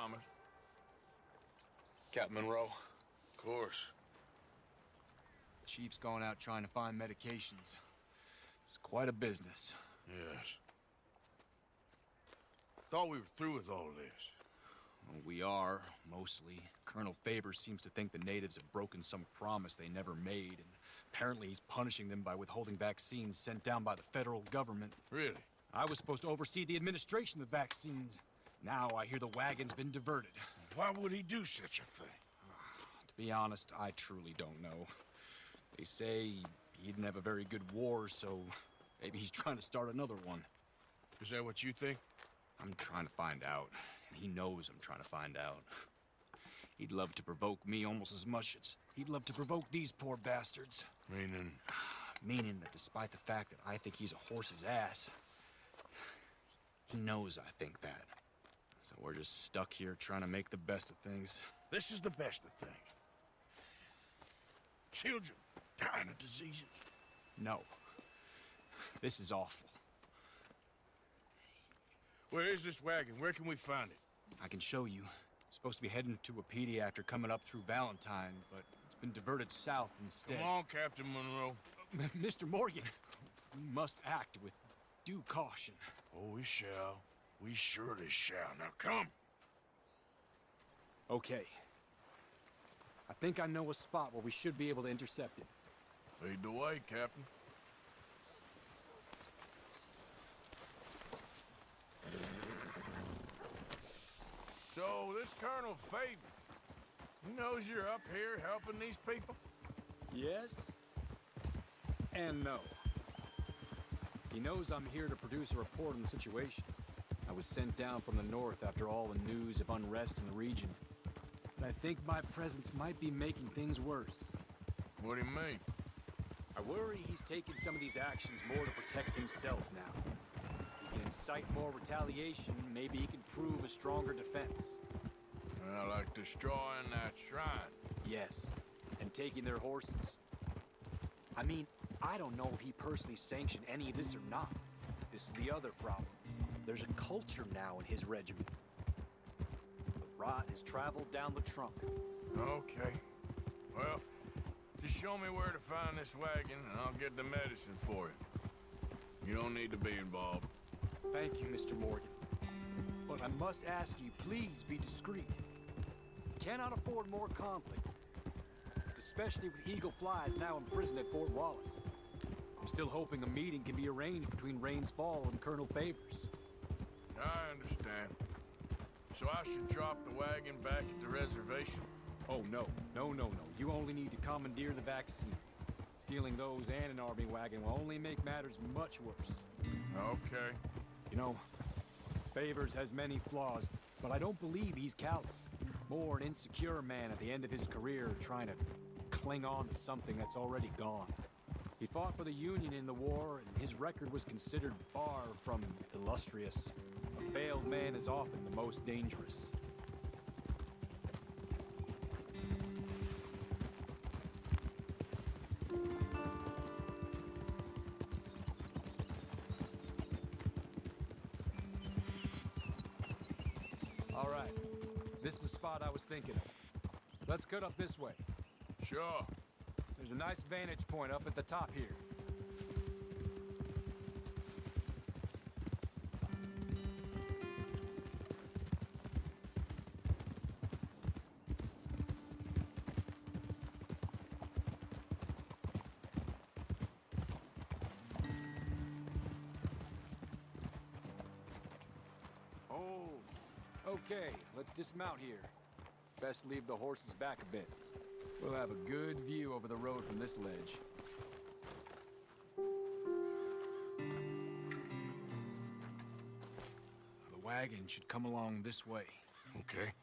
promised. Captain Monroe, Of course. the chief's going out trying to find medications. It's quite a business. Yes. Thought we were through with all this. Well, we are, mostly. Colonel Favors seems to think the natives have broken some promise they never made, and apparently he's punishing them by withholding vaccines sent down by the federal government. Really? I was supposed to oversee the administration of the vaccines. Now I hear the wagon's been diverted. Why would he do such a thing? To be honest, I truly don't know. They say he didn't have a very good war, so maybe he's trying to start another one. Is that what you think? I'm trying to find out, and he knows I'm trying to find out. He'd love to provoke me almost as much as he'd love to provoke these poor bastards. Meaning? Meaning that despite the fact that I think he's a horse's ass, he knows I think that. So we're just stuck here trying to make the best of things. This is the best of things. Children dying of diseases. No. This is awful. Where is this wagon? Where can we find it? I can show you. It's supposed to be heading to Wapiti after coming up through Valentine, but it's been diverted south instead. Come on, Captain Monroe. Mr. Morgan, we must act with due caution. Oh, we shall. We surely shall. Now come. Okay. I think I know a spot where we should be able to intercept it. Lead the way, Captain. So, this Colonel Favors, he knows you're up here helping these people? Yes. And no. He knows I'm here to produce a report on the situation. I was sent down from the north after all the news of unrest in the region. But I think my presence might be making things worse. What do you mean? I worry he's taking some of these actions more to protect himself now. He can incite more retaliation, maybe he can prove a stronger defense. Like destroying that shrine. Yes, and taking their horses. I mean, I don't know if he personally sanctioned any of this or not. This is the other problem. There's a culture now in his regiment. The rot has traveled down the trunk. Okay. Well, just show me where to find this wagon and I'll get the medicine for you. You don't need to be involved. Thank you, Mr. Morgan. But I must ask you, please be discreet. Cannot afford more conflict. Especially with Eagle Flies now imprisoned at Fort Wallace. I'm still hoping a meeting can be arranged between Rains Fall and Colonel Favors. I understand. So I should drop the wagon back at the reservation? Oh, no. No. You only need to commandeer the vaccine. Stealing those and an army wagon will only make matters much worse. Okay. You know, Favors has many flaws, but I don't believe he's callous. More an insecure man at the end of his career trying to cling on to something that's already gone. He fought for the Union in the war, and his record was considered far from illustrious. A failed man is often the most dangerous. All right. This is the spot I was thinking of. Let's cut up this way. Sure. There's a nice vantage point up at the top here. Oh, okay, let's dismount here. Best leave the horses back a bit. We'll have a good view over the road from this ledge. The wagon should come along this way. Okay.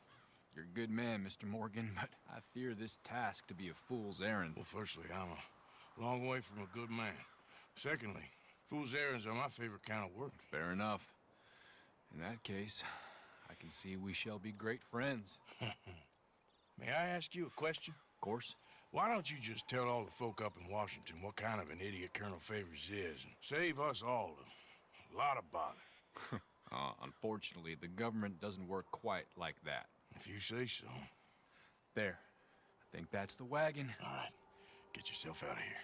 You're a good man, Mr. Morgan, but I fear this task to be a fool's errand. Well, firstly, I'm a long way from a good man. Secondly, fool's errands are my favorite kind of work. Fair enough. In that case, I can see we shall be great friends. May I ask you a question? Of course. Why don't you just tell all the folk up in Washington what kind of an idiot Colonel Favors is and save us all a lot of bother? Unfortunately, the government doesn't work quite like that. If you say so. There. I think that's the wagon. All right, get yourself out of here.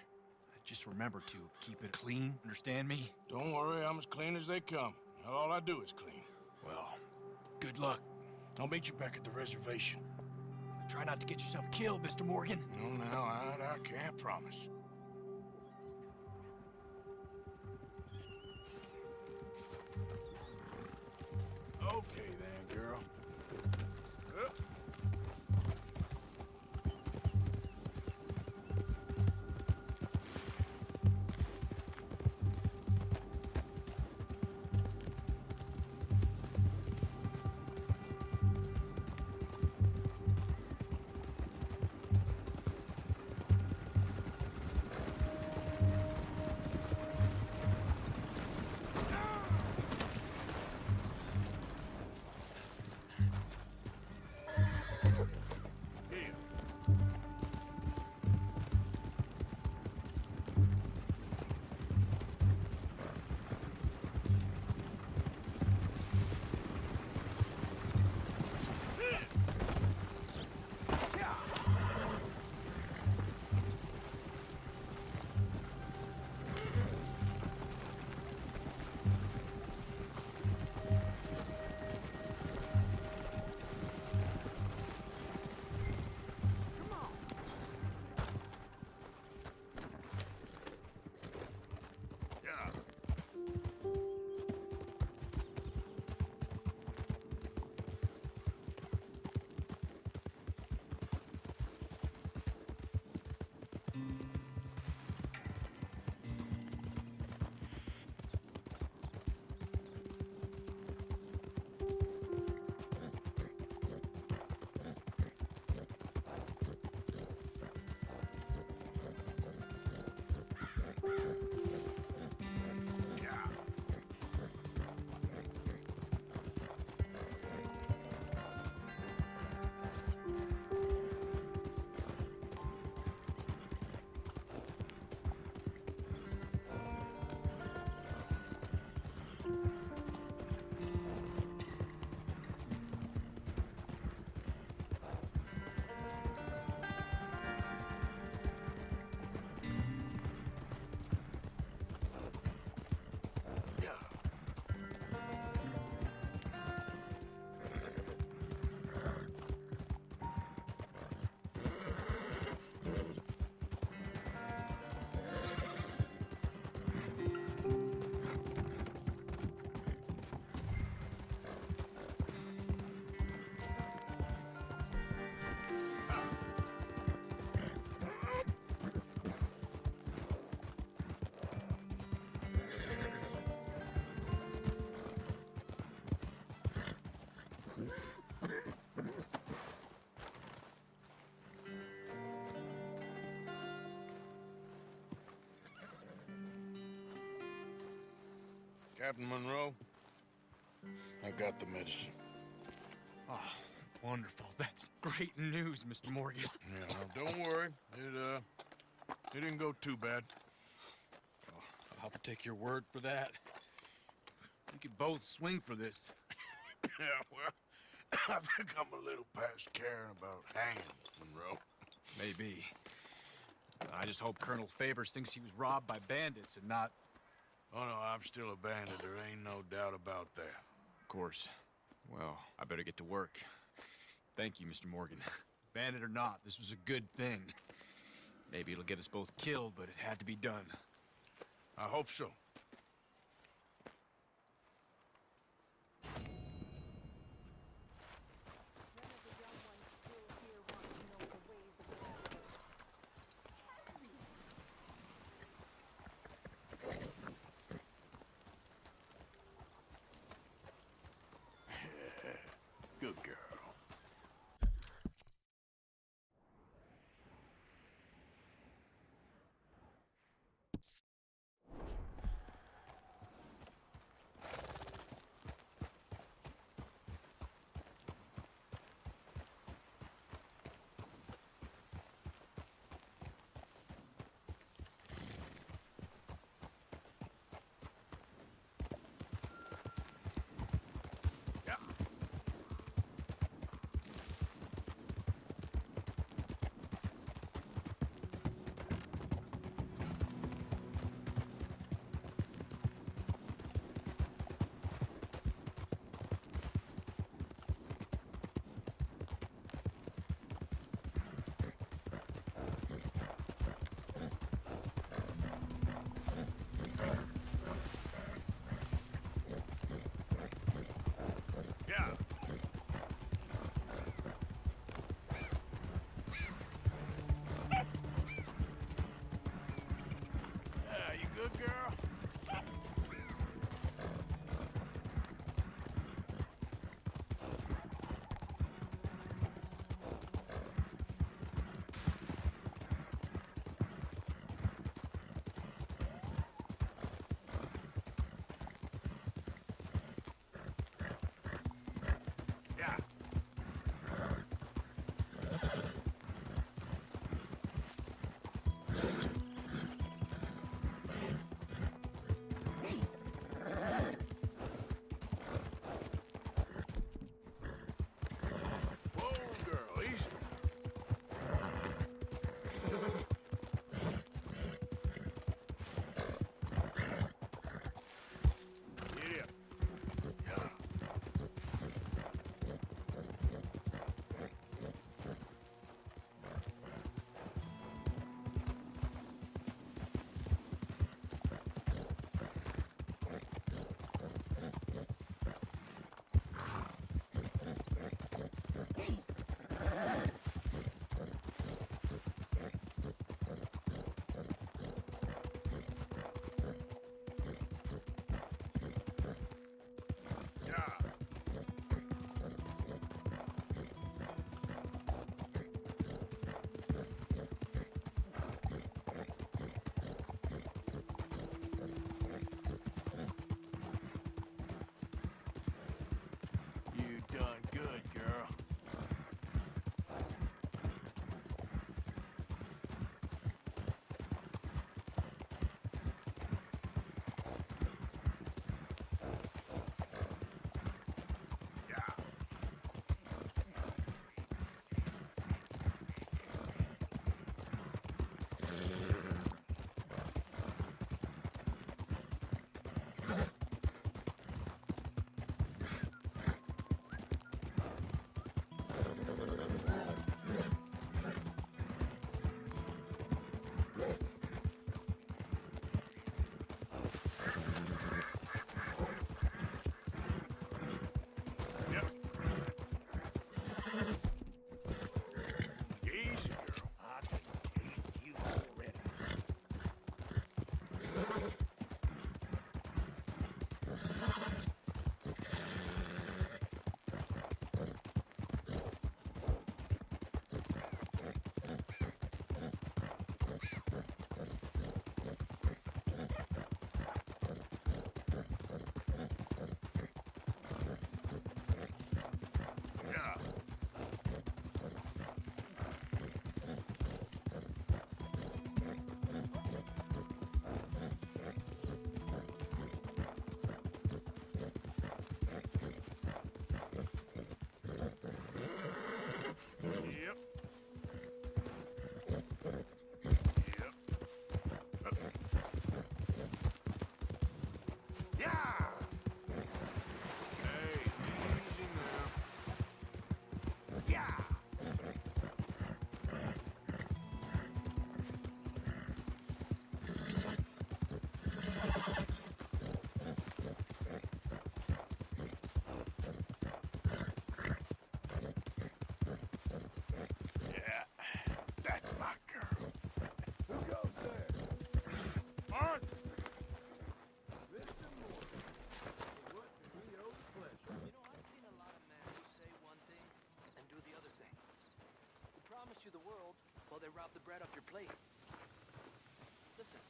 Just remember to keep it clean, understand me? Don't worry, I'm as clean as they come. All I do is clean. Well, good luck. I'll meet you back at the reservation. Try not to get yourself killed, Mr. Morgan. No, no, I can't promise. Okay then, girl. Captain Monroe, I got the medicine. Oh, wonderful. That's great news, Mr. Morgan. Yeah, well, don't worry. It didn't go too bad. Oh, I'll have to take your word for that. We could both swing for this. Yeah, well, I think I'm a little past caring about hanging, Monroe. Maybe. I just hope Colonel Favors thinks he was robbed by bandits and not... Oh, no, I'm still a bandit. There ain't no doubt about that. Of course. Well, I better get to work. Thank you, Mr. Morgan. Bandit or not, this was a good thing. Maybe it'll get us both killed, but it had to be done. I hope so. Good girl. Easy, girl. I can taste you already. Yeah. Yep. Yep. Yeah! Hey, easy now. Yeah! Yeah, that's my girl. Who goes there? Arthur! Mr. Morgan. What do we owe the pleasure? You know, I've seen a lot of men who say one thing and do the other thing. Who promise you the world while they rob the bread off your plate. Listen,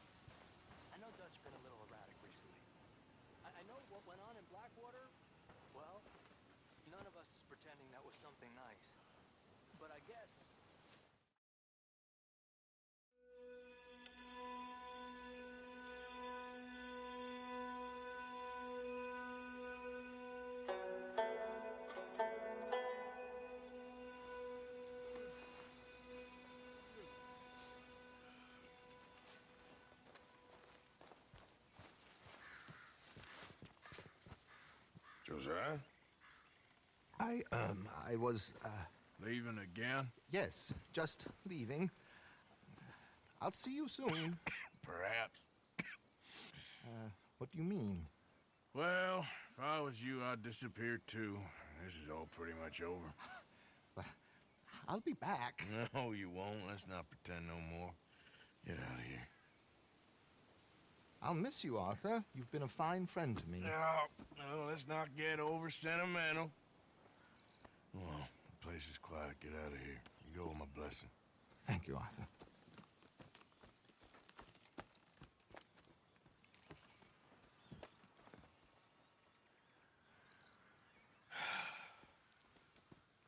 I know Dutch's been a little erratic recently. I know what went on in Blackwater. Well, none of us is pretending that was something nice. But I guess... Josiah? I was, Leaving again? yes, just leaving. I'll see you soon. Perhaps. What do you mean? Well, if I was you, I'd disappear too. This is all pretty much over. I'll be back. No, you won't. Let's not pretend no more. Get out of here. I'll miss you, Arthur. You've been a fine friend to me. No, let's not get over sentimental. Well, the place is quiet. Get out of here. You go with my blessing. Thank you, Arthur.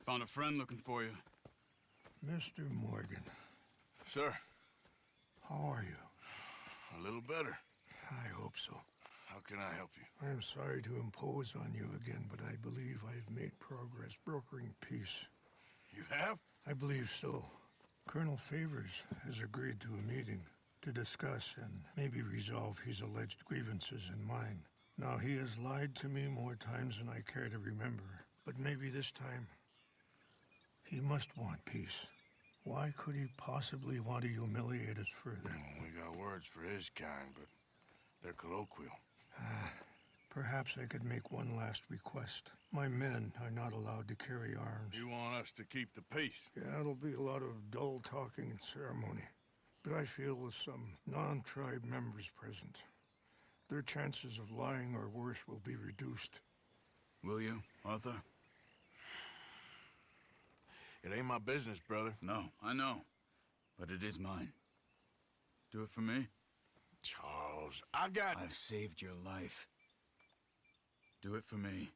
Found a friend looking for you. Mr. Morgan, Sir, how are you? a little better. I hope so. How can I help you? I am sorry to impose on you again, but I believe I've made progress brokering peace. You have? I believe so. Colonel Favors has agreed to a meeting to discuss and maybe resolve his alleged grievances and mine. Now, he has lied to me more times than I care to remember, but maybe this time he must want peace. Why could he possibly want to humiliate us further? Well, we got words for his kind, but they're colloquial. Perhaps I could make one last request. My men are not allowed to carry arms. You want us to keep the peace? Yeah, it'll be a lot of dull talking and ceremony. But I feel with some non-tribe members present, their chances of lying or worse will be reduced. Will you, Arthur? It ain't my business, brother. No, I know. But it is mine. Do it for me? Charles, I got... I've saved your life. Do it for me.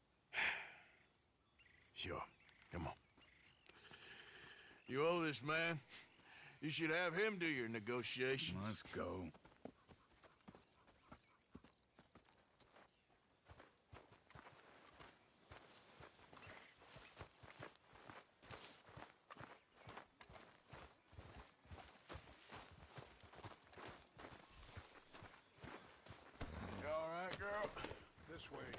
Sure. Come on. You owe this man. You should have him do your negotiations. Let's go. You all right, girl? This way.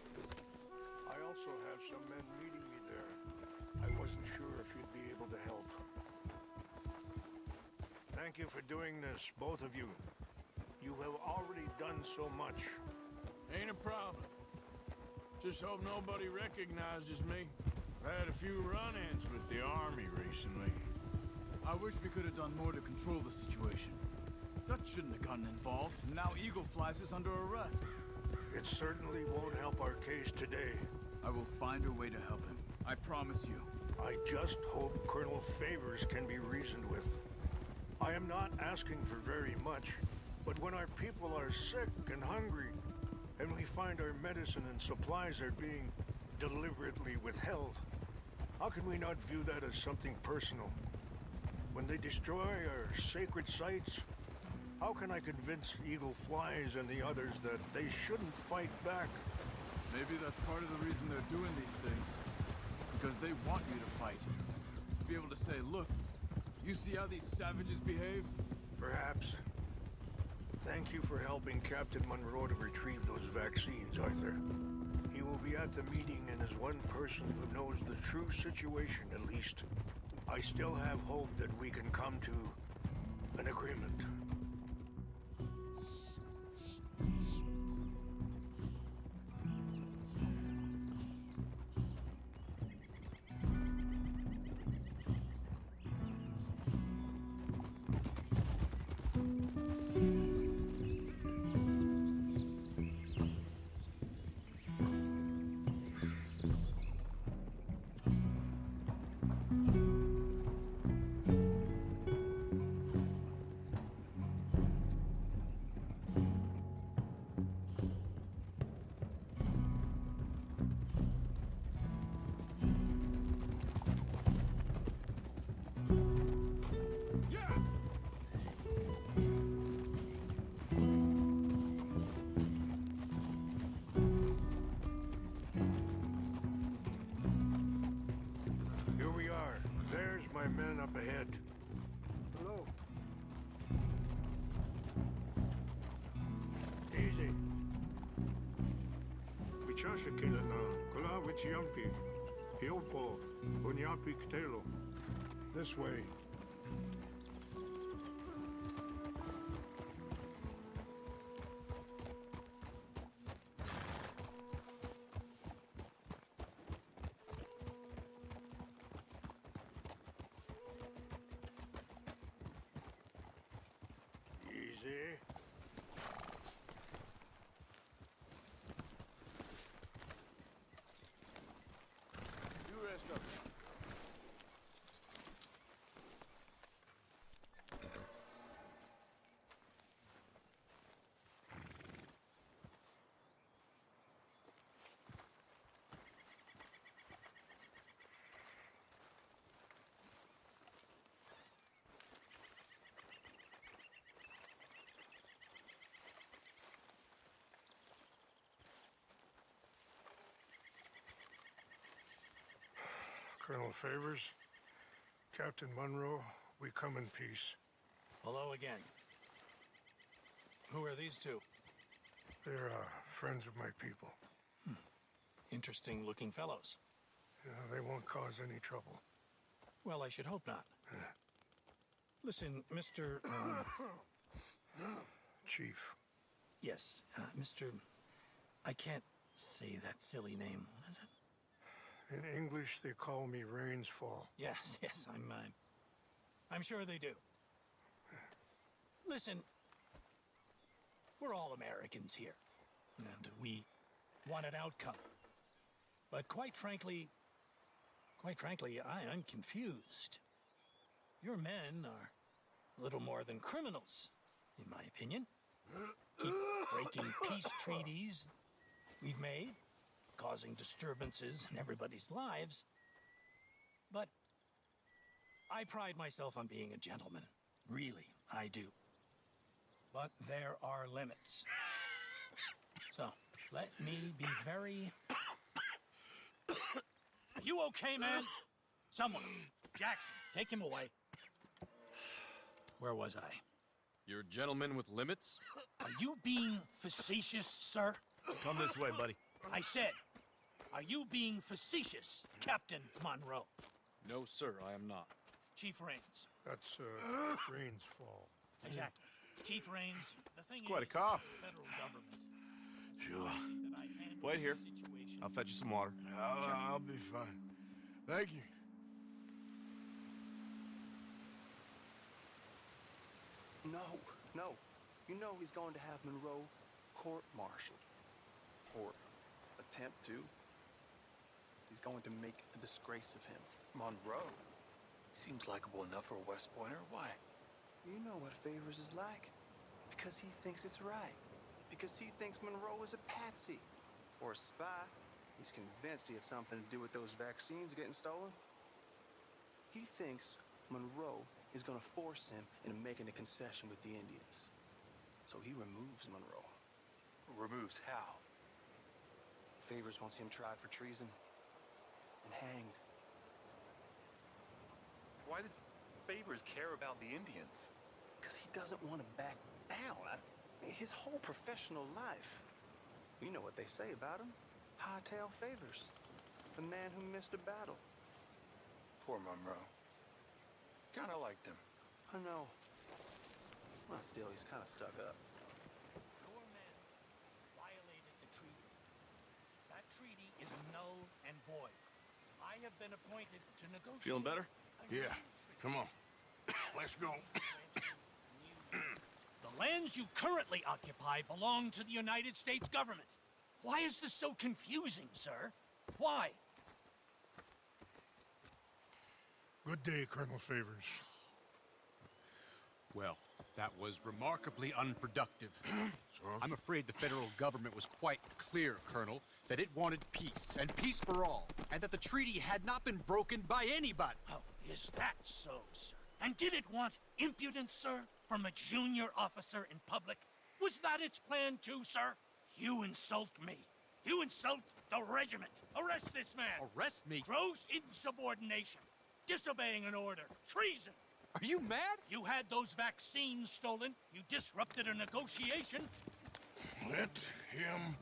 I also have some men meeting me there. I wasn't sure if you'd be able to help. Thank you for doing this, both of you. You have already done so much. Ain't a problem. Just hope nobody recognizes me. I've had a few run-ins with the army recently. I wish we could have done more to control the situation. Dutch shouldn't have gotten involved. Now Eagle Flies is under arrest. It certainly won't help our case today. I will find a way to help him. I promise you. I just hope Colonel Favors can be reasoned with. I am not asking for very much, but when our people are sick and hungry, and we find our medicine and supplies are being deliberately withheld, how can we not view that as something personal? When they destroy our sacred sites, how can I convince Eagle Flies and the others that they shouldn't fight back? Maybe that's part of the reason they're doing these things. Because they want you to fight. To be able to say, look, you see how these savages behave? Perhaps. Thank you for helping Captain Monroe to retrieve those vaccines, Arthur. He will be at the meeting and is one person who knows the true situation, at least. I still have hope that we can come to an agreement. Here we are. There's my men up ahead. Hello. Easy. Wichasha kila na kula wichiampi. Hiopo unyapi ktelo. This way. Easy. You rest up. Colonel Favors, Captain Monroe, we come in peace. Hello again. Who are these two? They're friends of my people. Interesting looking fellows. Yeah, they won't cause any trouble. Well, I should hope not. Listen, Mr. Chief. Yes, Mr. I can't say that silly name. What is it? In English, they call me Rainsfall. Yes, I'm sure they do. Listen, we're all Americans here, and we want an outcome. But quite frankly, I'm confused. Your men are a little more than criminals, in my opinion. Keep breaking peace treaties we've made, causing disturbances in everybody's lives. But I pride myself on being a gentleman. Really, I do. But there are limits. So, let me be very... Are you okay, man? Someone. Jackson, take him away. Where was I? You're a gentleman with limits? Are you being facetious, sir? Come this way, buddy. I said, are you being facetious, Captain Monroe? No, sir, I am not. Chief Rains. That's Rainsfall. Exactly. Chief Rains, the thing It's quite a is, cough. the federal government. Sure. That I handle Wait here. the situation. I'll fetch you some water. I'll be fine. Thank you. No. You know he's going to have Monroe court-martialed. Or attempt to. He's going to make a disgrace of him. Monroe? Seems likable enough for a West Pointer. Why? You know what Favors is like. Because he thinks it's right. Because he thinks Monroe is a patsy. Or a spy. He's convinced he had something to do with those vaccines getting stolen. He thinks Monroe is going to force him into making a concession with the Indians. So he removes Monroe. Removes how? Favors wants him tried for treason and hanged. Why does Favors care about the Indians? Because he doesn't want to back down. His whole professional life. You know what they say about him. Hightail Favors. The man who missed a battle. Poor Monroe. Kinda liked him. I know. Well, still, he's kind of stuck up. Your men violated the treaty. That treaty is null and void. I have been appointed to negotiate. Feeling better? Yeah, come on. Let's go. The lands you currently occupy belong to the United States government. Why is this so confusing, sir? Why? Good day, Colonel Favors. Well, that was remarkably unproductive. I'm afraid the federal government was quite clear, Colonel, that it wanted peace, and peace for all, and that the treaty had not been broken by anybody. Oh, is that so, sir? And did it want impudence, sir, from a junior officer in public? Was that its plan too, sir? You insult me. You insult the regiment. Arrest this man. Arrest me? Gross insubordination. Disobeying an order. Treason. Are you mad? You had those vaccines stolen. You disrupted a negotiation. Let him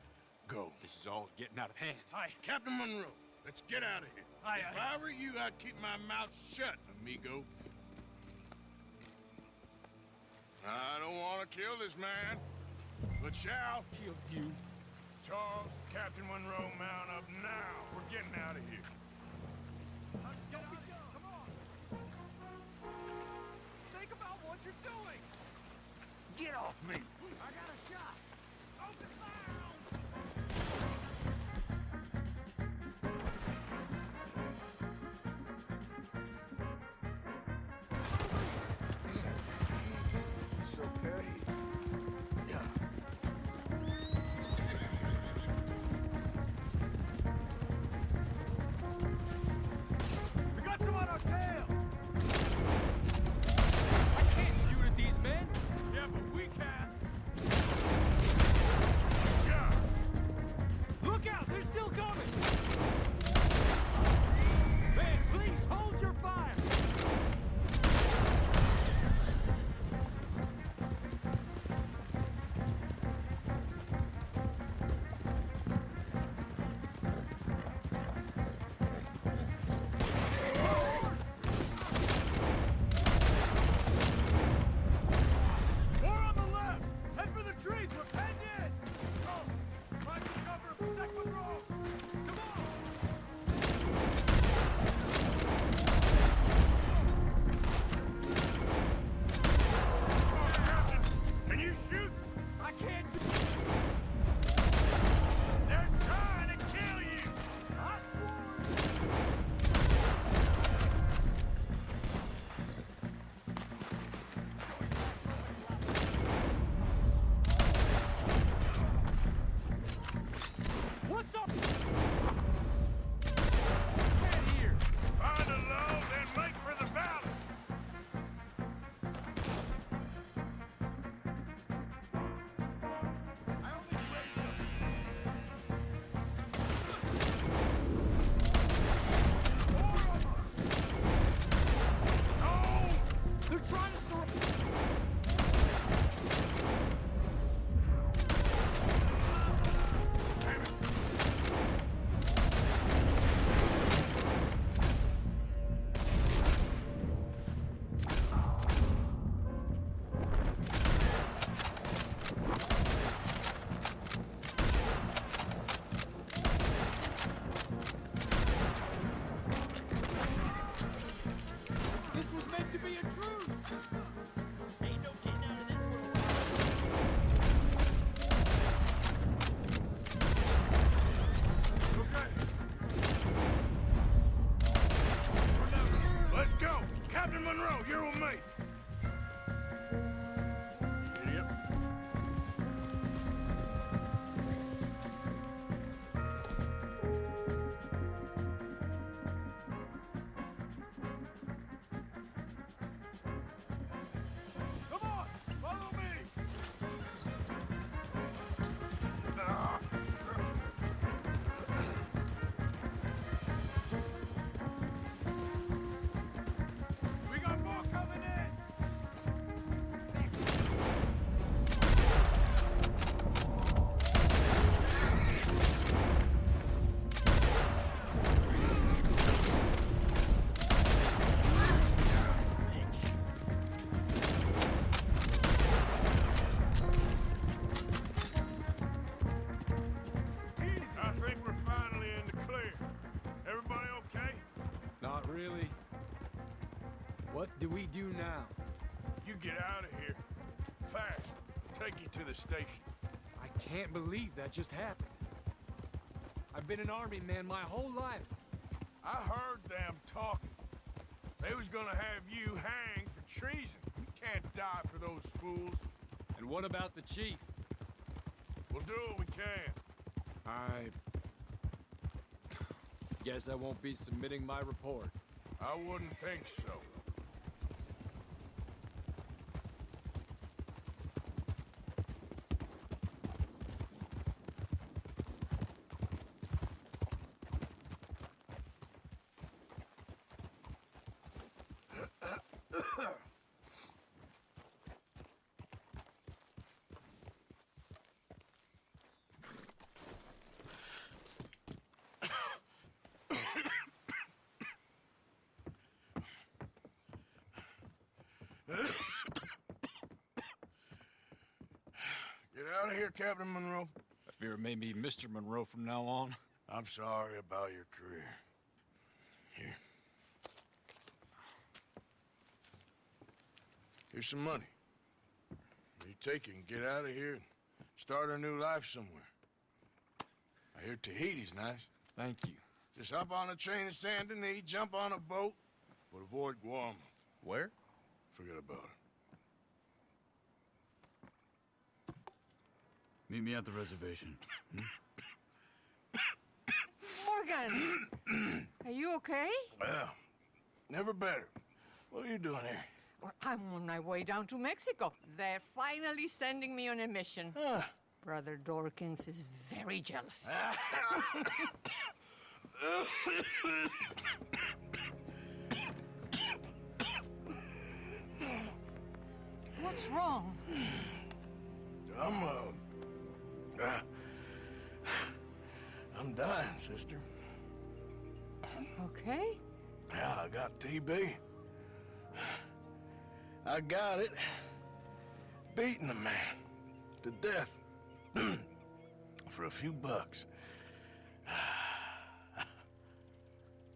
go. This is all getting out of hand. Captain Monroe, let's get out of here. If I were you, I'd keep my mouth shut, amigo. I don't want to kill this man, but shall kill you. Charles, Captain Monroe, mount up now. We're getting out of here. Think about what you're doing! Get off me! I got a shot! Open fire! It's okay. We got some on our tail! I can't shoot at these men. Yeah, but we can. Look out, they're still coming. Man, please hold your fire. Captain Monroe, you're with me. Idiot. Come on, follow me. We got more coming in. I think we're finally in the clear. Everybody okay? Not really. What do we do now? You get out of here. Fast. Take you to the station. I can't believe that just happened. I've been an army man my whole life. I heard them talking. They was gonna have you hanged for treason. You can't die for those fools. And what about the chief? We'll do what we can. I guess I won't be submitting my report. I wouldn't think so. Get out of here, Captain Monroe. I fear it may be Mr. Monroe from now on. I'm sorry about your career. Here. Here's some money. You take it and get out of here and start a new life somewhere. I hear Tahiti's nice. Thank you. Just hop on a train to Saint Denis, jump on a boat, but avoid Guam. Where? Forget about it. Meet me at the reservation. Morgan! Are you okay? Well, never better. What are you doing here? Well, I'm on my way down to Mexico. They're finally sending me on a mission. Brother Dorkins is very jealous. What's wrong? I'm dying, sister. Okay. Yeah, I got TB. I got it. Beating a man to death for a few bucks.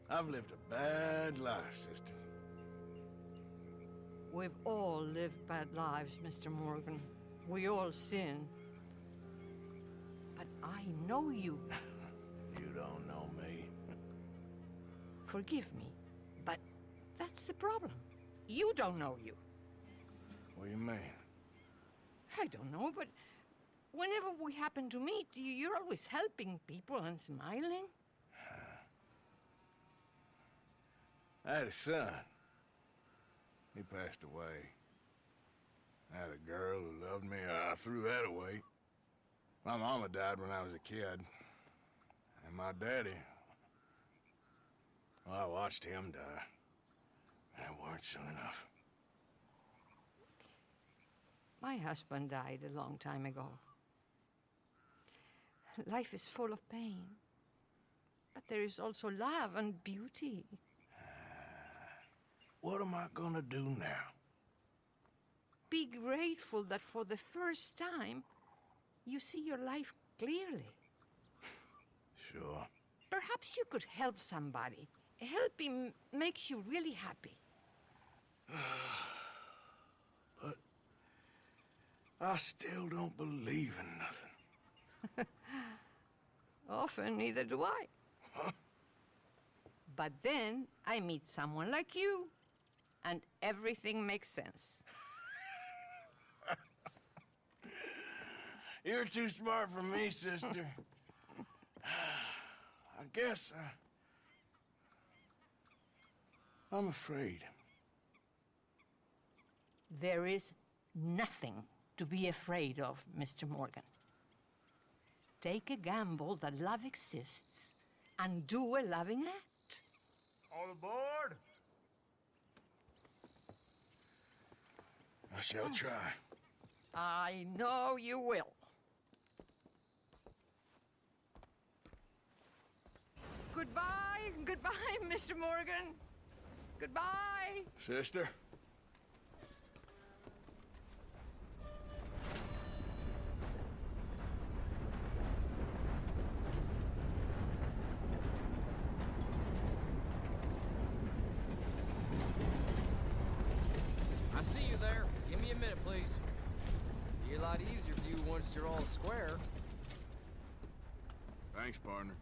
I've lived a bad life, sister. We've all lived bad lives, Mr. Morgan. We all sin. But I know you. You don't know me. Forgive me, but that's the problem. You don't know you. What do you mean? I don't know, but whenever we happen to meet, you're always helping people and smiling. I had a son. He passed away. I had a girl who loved me. I threw that away. My mama died when I was a kid. And my daddy, well, I watched him die. And it weren't soon enough. My husband died a long time ago. Life is full of pain. But there is also love and beauty. What am I gonna do now? Be grateful that for the first time, you see your life clearly. Sure. Perhaps you could help somebody. Helping makes you really happy. But I still don't believe in nothing. Often, neither do I. Huh? But then I meet someone like you, and everything makes sense. You're too smart for me, sister. I guess I'm afraid. There is nothing to be afraid of, Mr. Morgan. Take a gamble that love exists and do a loving act. All aboard! I shall try. I know you will. Goodbye, goodbye, Mr. Morgan. Goodbye. Sister? I see you there. Give me a minute, please. Be a lot easier for you once you're all square. Thanks, partner.